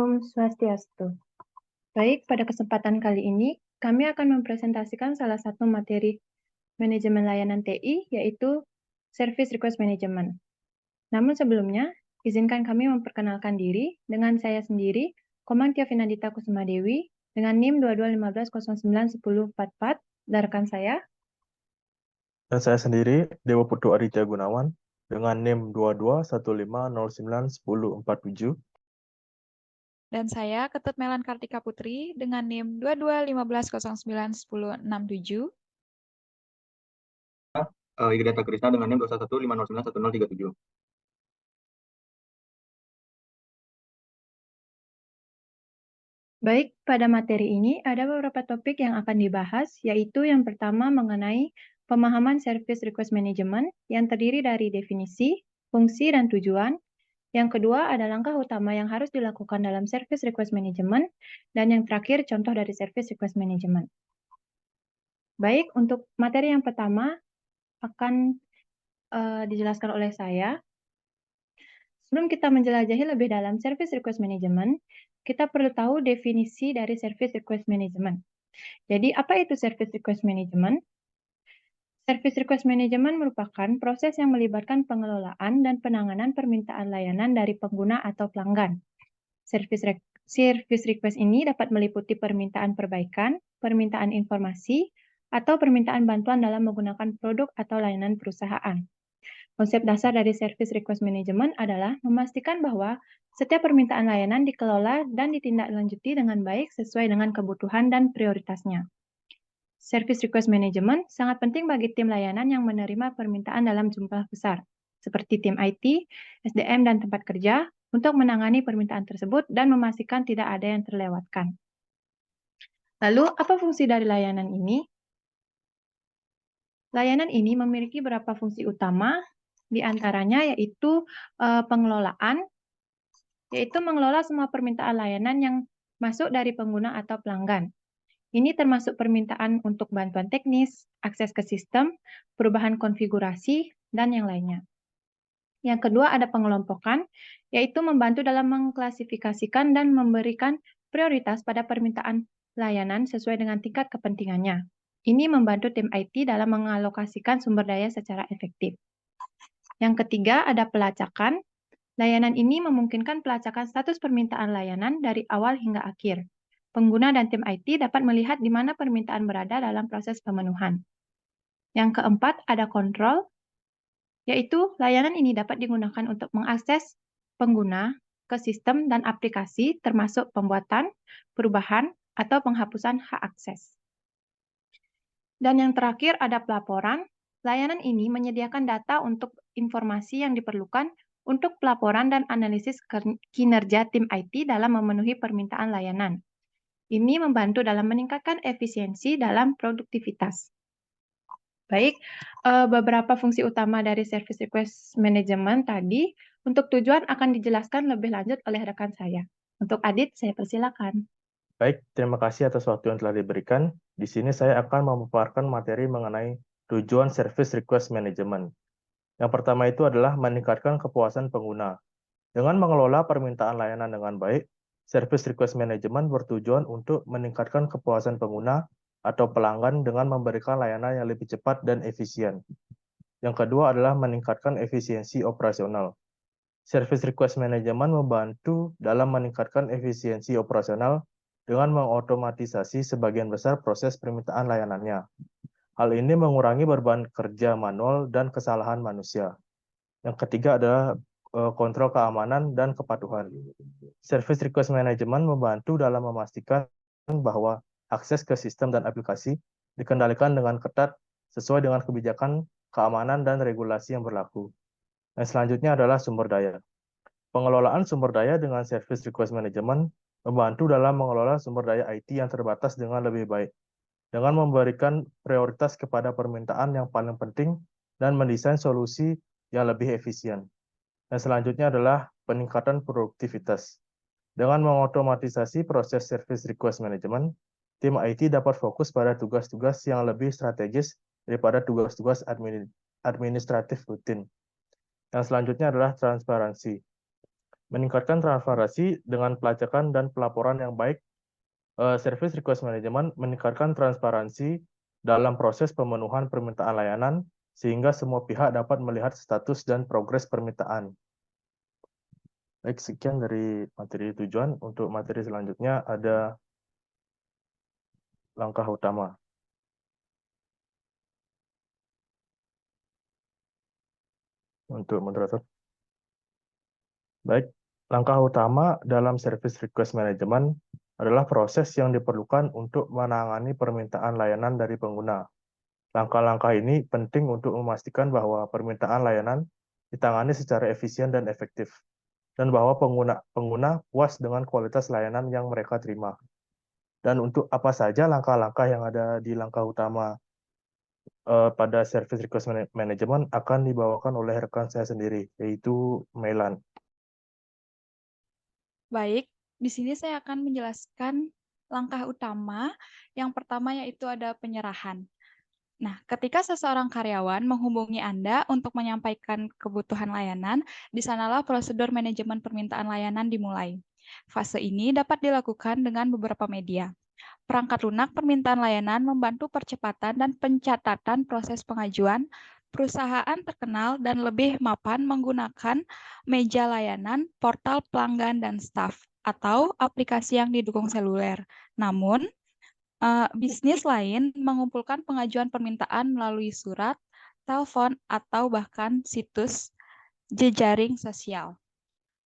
Om Swastiastu. Baik, pada kesempatan kali ini, kami akan mempresentasikan salah satu materi manajemen layanan TI, yaitu Service Request Management. Namun sebelumnya, izinkan kami memperkenalkan diri dengan saya sendiri, Komang Tia Finandita Kusumadewi, dengan NIM 2215091044, dan rekan saya. Dan saya sendiri, Dewa Putu Aditya Gunawan, dengan NIM 2215091047. Dan saya, Ketut Melan Kartika Putri, dengan NIM 2215091067. Igi Data Krisna dengan NIM 2115091037. Baik, pada materi ini ada beberapa topik yang akan dibahas, yaitu yang pertama mengenai pemahaman Service Request Management yang terdiri dari definisi, fungsi, dan tujuan. Yang kedua ada langkah utama yang harus dilakukan dalam Service Request Management, dan yang terakhir contoh dari Service Request Management. Baik, untuk materi yang pertama akan dijelaskan oleh saya. Sebelum kita menjelajahi lebih dalam Service Request Management, kita perlu tahu definisi dari Service Request Management. Jadi, apa itu Service Request Management? Service Request Management merupakan proses yang melibatkan pengelolaan dan penanganan permintaan layanan dari pengguna atau pelanggan. Service Request ini dapat meliputi permintaan perbaikan, permintaan informasi, atau permintaan bantuan dalam menggunakan produk atau layanan perusahaan. Konsep dasar dari Service Request Management adalah memastikan bahwa setiap permintaan layanan dikelola dan ditindaklanjuti dengan baik sesuai dengan kebutuhan dan prioritasnya. Service Request Management sangat penting bagi tim layanan yang menerima permintaan dalam jumlah besar, seperti tim IT, SDM, dan tempat kerja, untuk menangani permintaan tersebut dan memastikan tidak ada yang terlewatkan. Lalu, apa fungsi dari layanan ini? Layanan ini memiliki beberapa fungsi utama, di antaranya yaitu pengelolaan, yaitu mengelola semua permintaan layanan yang masuk dari pengguna atau pelanggan. Ini termasuk permintaan untuk bantuan teknis, akses ke sistem, perubahan konfigurasi, dan yang lainnya. Yang kedua ada pengelompokan, yaitu membantu dalam mengklasifikasikan dan memberikan prioritas pada permintaan layanan sesuai dengan tingkat kepentingannya. Ini membantu tim IT dalam mengalokasikan sumber daya secara efektif. Yang ketiga ada pelacakan. Layanan ini memungkinkan pelacakan status permintaan layanan dari awal hingga akhir. Pengguna dan tim IT dapat melihat di mana permintaan berada dalam proses pemenuhan. Yang keempat, ada kontrol, yaitu layanan ini dapat digunakan untuk mengakses pengguna ke sistem dan aplikasi termasuk pembuatan, perubahan, atau penghapusan hak akses. Dan yang terakhir ada pelaporan. Layanan ini menyediakan data untuk informasi yang diperlukan untuk pelaporan dan analisis kinerja tim IT dalam memenuhi permintaan layanan. Ini membantu dalam meningkatkan efisiensi dalam produktivitas. Baik, beberapa fungsi utama dari Service Request Management tadi, untuk tujuan akan dijelaskan lebih lanjut oleh rekan saya. Untuk Adit, saya persilakan. Baik, terima kasih atas waktu yang telah diberikan. Di sini saya akan memaparkan materi mengenai tujuan Service Request Management. Yang pertama itu adalah meningkatkan kepuasan pengguna. Dengan mengelola permintaan layanan dengan baik, Service Request Management bertujuan untuk meningkatkan kepuasan pengguna atau pelanggan dengan memberikan layanan yang lebih cepat dan efisien. Yang kedua adalah meningkatkan efisiensi operasional. Service Request Management membantu dalam meningkatkan efisiensi operasional dengan mengotomatisasi sebagian besar proses permintaan layanannya. Hal ini mengurangi beban kerja manual dan kesalahan manusia. Yang ketiga adalah kontrol keamanan dan kepatuhan. Service Request Management membantu dalam memastikan bahwa akses ke sistem dan aplikasi dikendalikan dengan ketat sesuai dengan kebijakan keamanan dan regulasi yang berlaku. Dan selanjutnya adalah sumber daya. Pengelolaan sumber daya dengan Service Request Management membantu dalam mengelola sumber daya IT yang terbatas dengan lebih baik, dengan memberikan prioritas kepada permintaan yang paling penting dan mendesain solusi yang lebih efisien. Dan selanjutnya adalah peningkatan produktivitas. Dengan mengotomatisasi proses Service Request Management, tim IT dapat fokus pada tugas-tugas yang lebih strategis daripada tugas-tugas administratif rutin. Yang selanjutnya adalah transparansi. meningkatkan transparansi dengan pelacakan dan pelaporan yang baik. Service Request Management meningkatkan transparansi dalam proses pemenuhan permintaan layanan sehingga semua pihak dapat melihat status dan progres permintaan. Baik, sekian dari materi tujuan. Untuk materi selanjutnya ada langkah utama. Untuk moderator. Baik, langkah utama dalam Service Request Management adalah proses yang diperlukan untuk menangani permintaan layanan dari pengguna. Langkah-langkah ini penting untuk memastikan bahwa permintaan layanan ditangani secara efisien dan efektif, dan bahwa pengguna puas dengan kualitas layanan yang mereka terima. Dan untuk apa saja langkah-langkah yang ada di langkah utama pada Service Request Management akan dibawakan oleh rekan saya sendiri, yaitu Melan. Baik, di sini saya akan menjelaskan langkah utama. Yang pertama yaitu ada penyerahan. Nah, ketika seseorang karyawan menghubungi Anda untuk menyampaikan kebutuhan layanan, di sanalah prosedur manajemen permintaan layanan dimulai. Fase ini dapat dilakukan dengan beberapa media. Perangkat lunak permintaan layanan membantu percepatan dan pencatatan proses pengajuan. Perusahaan terkenal dan lebih mapan menggunakan meja layanan, portal pelanggan, dan staf, atau aplikasi yang didukung seluler. Namun, bisnis lain mengumpulkan pengajuan permintaan melalui surat, telepon, atau bahkan situs jejaring sosial.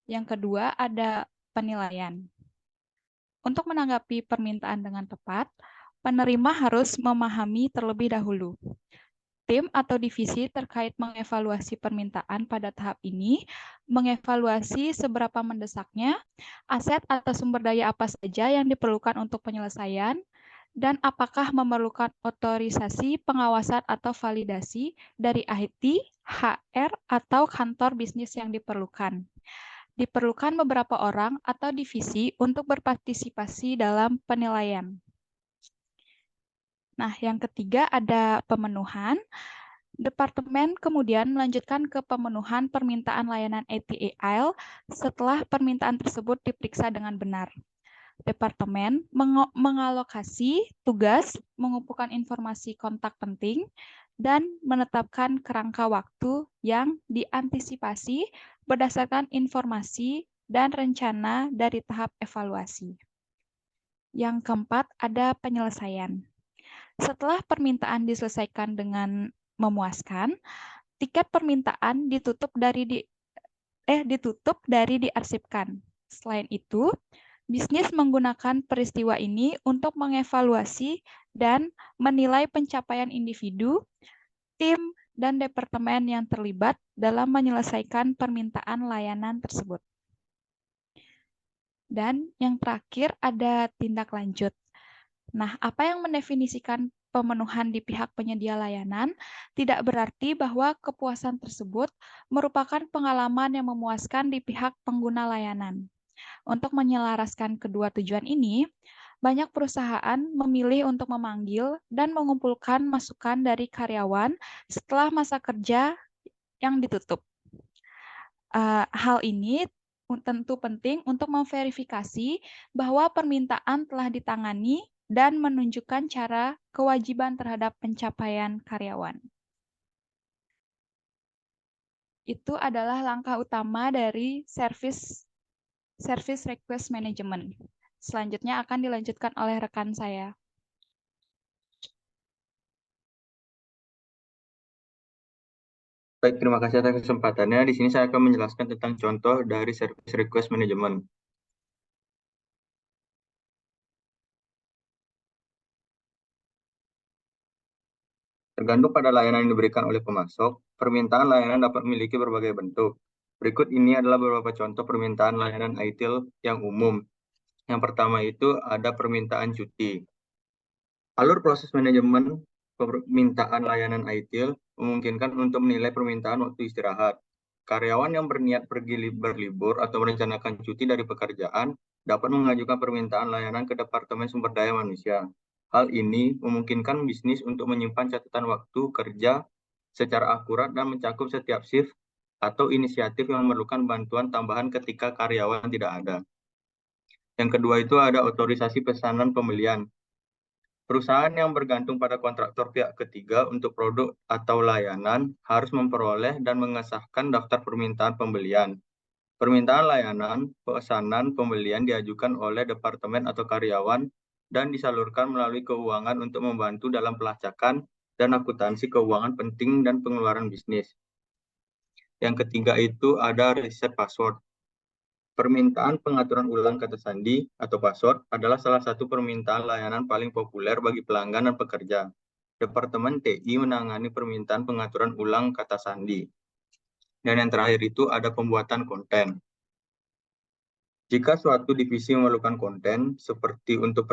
Yang kedua, ada penilaian. Untuk menanggapi permintaan dengan tepat, penerima harus memahami terlebih dahulu. Tim atau divisi terkait mengevaluasi permintaan pada tahap ini, mengevaluasi seberapa mendesaknya, aset atau sumber daya apa saja yang diperlukan untuk penyelesaian, dan apakah memerlukan otorisasi, pengawasan, atau validasi dari IT, HR, atau kantor bisnis yang diperlukan. Diperlukan beberapa orang atau divisi untuk berpartisipasi dalam penilaian. Nah, yang ketiga ada pemenuhan. Departemen kemudian melanjutkan ke pemenuhan permintaan layanan ATAL setelah permintaan tersebut diperiksa dengan benar. Departemen mengalokasi tugas, mengumpulkan informasi kontak penting, dan menetapkan kerangka waktu yang diantisipasi berdasarkan informasi dan rencana dari tahap evaluasi. Yang keempat, ada penyelesaian. Setelah permintaan diselesaikan dengan memuaskan, tiket permintaan ditutup dari diarsipkan. Selain itu, bisnis menggunakan peristiwa ini untuk mengevaluasi dan menilai pencapaian individu, tim, dan departemen yang terlibat dalam menyelesaikan permintaan layanan tersebut. Dan yang terakhir ada tindak lanjut. Nah, apa yang mendefinisikan pemenuhan di pihak penyedia layanan tidak berarti bahwa kepuasan tersebut merupakan pengalaman yang memuaskan di pihak pengguna layanan. Untuk menyelaraskan kedua tujuan ini, banyak perusahaan memilih untuk memanggil dan mengumpulkan masukan dari karyawan setelah masa kerja yang ditutup. Hal ini tentu penting untuk memverifikasi bahwa permintaan telah ditangani dan menunjukkan cara kewajiban terhadap pencapaian karyawan. Itu adalah langkah utama dari Service Request Management. Selanjutnya akan dilanjutkan oleh rekan saya. Baik, terima kasih atas kesempatannya. Di sini saya akan menjelaskan tentang contoh dari Service Request Management. Tergantung pada layanan yang diberikan oleh pemasok, permintaan layanan dapat memiliki berbagai bentuk. Berikut ini adalah beberapa contoh permintaan layanan ITIL yang umum. Yang pertama itu ada permintaan cuti. Alur proses manajemen permintaan layanan ITIL memungkinkan untuk menilai permintaan waktu istirahat. Karyawan yang berniat pergi berlibur atau merencanakan cuti dari pekerjaan dapat mengajukan permintaan layanan ke Departemen Sumber Daya Manusia. Hal ini memungkinkan bisnis untuk menyimpan catatan waktu kerja secara akurat dan mencakup setiap shift atau inisiatif yang memerlukan bantuan tambahan ketika karyawan tidak ada. Yang kedua itu ada otorisasi pesanan pembelian. Perusahaan yang bergantung pada kontraktor pihak ketiga untuk produk atau layanan harus memperoleh dan mengesahkan daftar permintaan pembelian. Permintaan layanan, pesanan pembelian diajukan oleh departemen atau karyawan dan disalurkan melalui keuangan untuk membantu dalam pelacakan dan akuntansi keuangan penting dan pengeluaran bisnis. Yang ketiga itu ada riset password. Permintaan pengaturan ulang kata sandi atau password adalah salah satu permintaan layanan paling populer bagi pelanggan dan pekerja. Departemen TI menangani permintaan pengaturan ulang kata sandi. Dan yang terakhir itu ada pembuatan konten. Jika suatu divisi memerlukan konten seperti untuk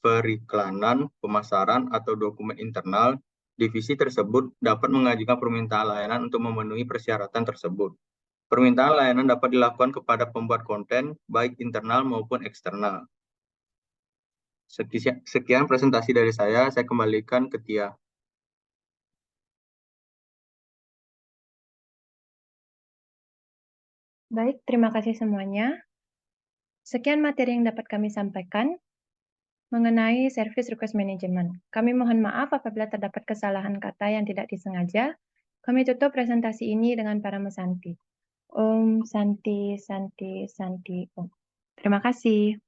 periklanan, pemasaran, atau dokumen internal, divisi tersebut dapat mengajukan permintaan layanan untuk memenuhi persyaratan tersebut. Permintaan layanan dapat dilakukan kepada pembuat konten, baik internal maupun eksternal. Sekian presentasi dari saya kembalikan ke Tia. Baik, terima kasih semuanya. Sekian materi yang dapat kami sampaikan mengenai Service Request Management. Kami mohon maaf apabila terdapat kesalahan kata yang tidak disengaja. Kami tutup presentasi ini dengan Parama Santi. Om Santi Santi Santi Om. Terima kasih.